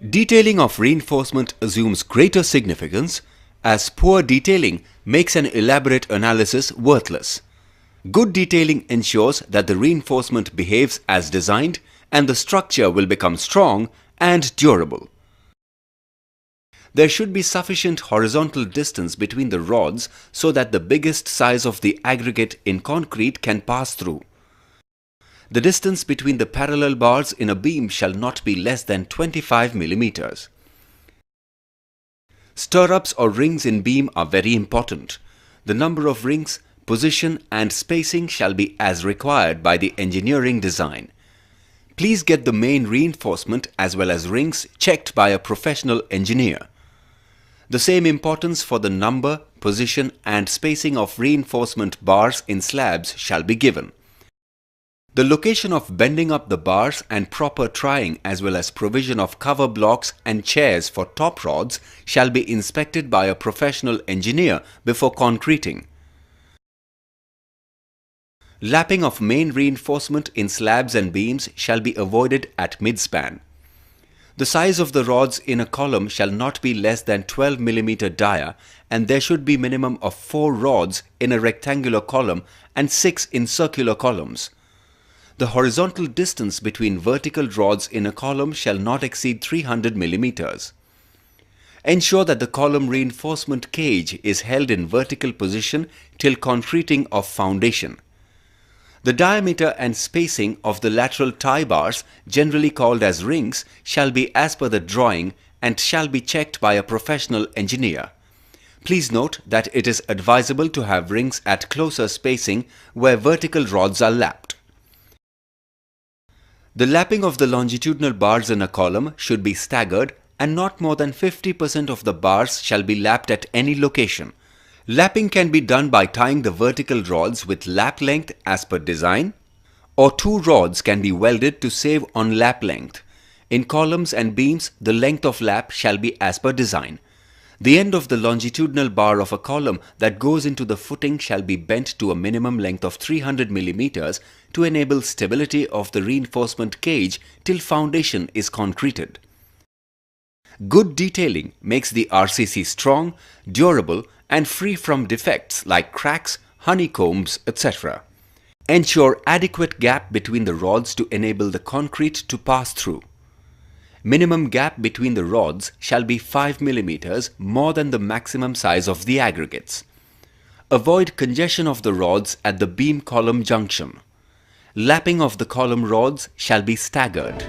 Detailing of reinforcement assumes greater significance as poor detailing makes an elaborate analysis worthless. Good detailing ensures that the reinforcement behaves as designed and the structure will become strong and durable. There should be sufficient horizontal distance between the rods so that the biggest size of the aggregate in concrete can pass through. The distance between the parallel bars in a beam shall not be less than 25 mm. Stirrups or rings in beam are very important. The number of rings, position and spacing shall be as required by the engineering design. Please get the main reinforcement as well as rings checked by a professional engineer. The same importance for the number, position and spacing of reinforcement bars in slabs shall be given. The location of bending up the bars and proper trying as well as provision of cover blocks and chairs for top rods shall be inspected by a professional engineer before concreting. Lapping of main reinforcement in slabs and beams shall be avoided at midspan. The size of the rods in a column shall not be less than 12 mm dia and there should be minimum of 4 rods in a rectangular column and 6 in circular columns. The horizontal distance between vertical rods in a column shall not exceed 300 mm. Ensure that the column reinforcement cage is held in vertical position till concreting of foundation. The diameter and spacing of the lateral tie bars, generally called as rings, shall be as per the drawing and shall be checked by a professional engineer. Please note that it is advisable to have rings at closer spacing where vertical rods are lapped. The lapping of the longitudinal bars in a column should be staggered and not more than 50% of the bars shall be lapped at any location. Lapping can be done by tying the vertical rods with lap length as per design, or 2 rods can be welded to save on lap length. In columns and beams, the length of lap shall be as per design. The end of the longitudinal bar of a column that goes into the footing shall be bent to a minimum length of 300 mm to enable stability of the reinforcement cage till foundation is concreted. Good detailing makes the RCC strong, durable and free from defects like cracks, honeycombs, etc. Ensure adequate gap between the rods to enable the concrete to pass through. Minimum gap between the rods shall be 5 mm more than the maximum size of the aggregates. Avoid congestion of the rods at the beam column junction. Lapping of the column rods shall be staggered.